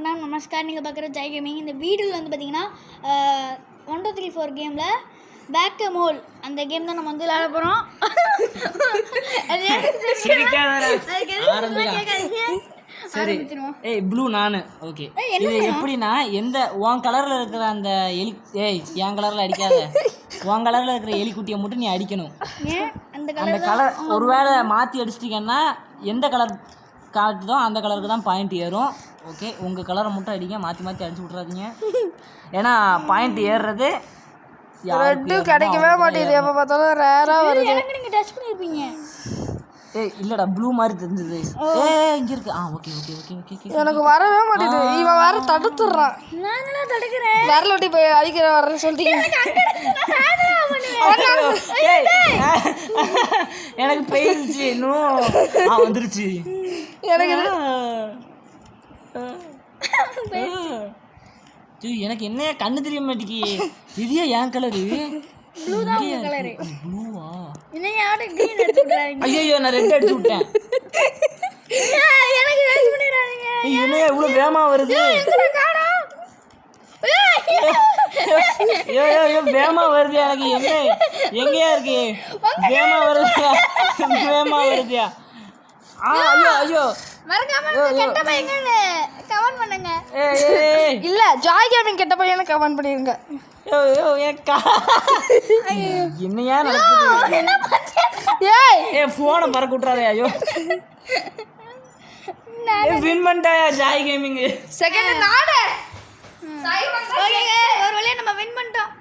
வணக்கம் நமஸ்கார். நீங்கள் பார்க்குற ஜாய் கேமிங். இந்த வீடியோவில் வந்து பார்த்தீங்கன்னா 1 2 3 4 கேமில் பேக் மோல் அந்த கேம் தான் நம்ம வந்து விளையாட போகிறோம். சரி, ஏய் ப்ளூ நானு ஓகே. இது எப்படின்னா எந்த உன் கலரில் இருக்கிற அந்த எலி என் கலரில் அடிக்காத, உன் கலரில் இருக்கிற எலிக்குட்டியை மட்டும் நீ அடிக்கணும். அந்த கலர் ஒருவேளை மாற்றி அடிச்சிட்டிங்கன்னா எந்த கலர் காட்டுதோ அந்த கலருக்கு தான் பாயிண்ட் ஏறும். ஓகே, உங்கள் கலரை மட்டும் அடிங்க, மாற்றி மாற்றி அடிச்சு விட்றாதீங்க. ஏன்னா பாயிண்ட் ஏறுறது ரெட்டு கிடைக்கவே மாட்டேங்குது. எப்போ பார்த்தாலும் ரேராக வருது. நீங்கள் டச் பண்ணியிருப்பீங்க. ஏய் இல்லைடா, ப்ளூ மாதிரி தெரிஞ்சது. இங்கே இருக்கு. Okay okay okay okay. எனக்கு வரவே மாட்டேங்குது. இவன் வேற தடுத்துடுறான். நான் தடுக்கிறேன். விரலொட்டி போய் அடிக்கிற வரேன்னு சொல்லிட்டு எனக்கு போயிருச்சு. இன்னும் வந்துருச்சு எனக்கு. எனக்கு என்ன கண்ணு தெரிய மாட்டேங்கி. இதுயே என் கலரு ப்ளூவா? ஐயோ, நான் ரெட் அடிச்சு விட்டேன். என்ன இவ்வளவு வேகமா வருது? வேகமா வருது. எனக்கு என்ன எங்கேயா இருக்கு? வேகமா வருது, வேகமா வருதியா? ஐயோ ஐயோ, இல்ல ஜாய் கேமிங் கெட்ட பையனை கமெண்ட் பண்ணிருங்க. என்னையா நடக்குது? போனை பறக்க விட்றாதே. ஐயோ, வின் பண்ணிட்டாயா ஜாய் கேமிங்? செகண்ட் நானே. ஒரு வழியா நம்ம வின் பண்ணிட்டோம்.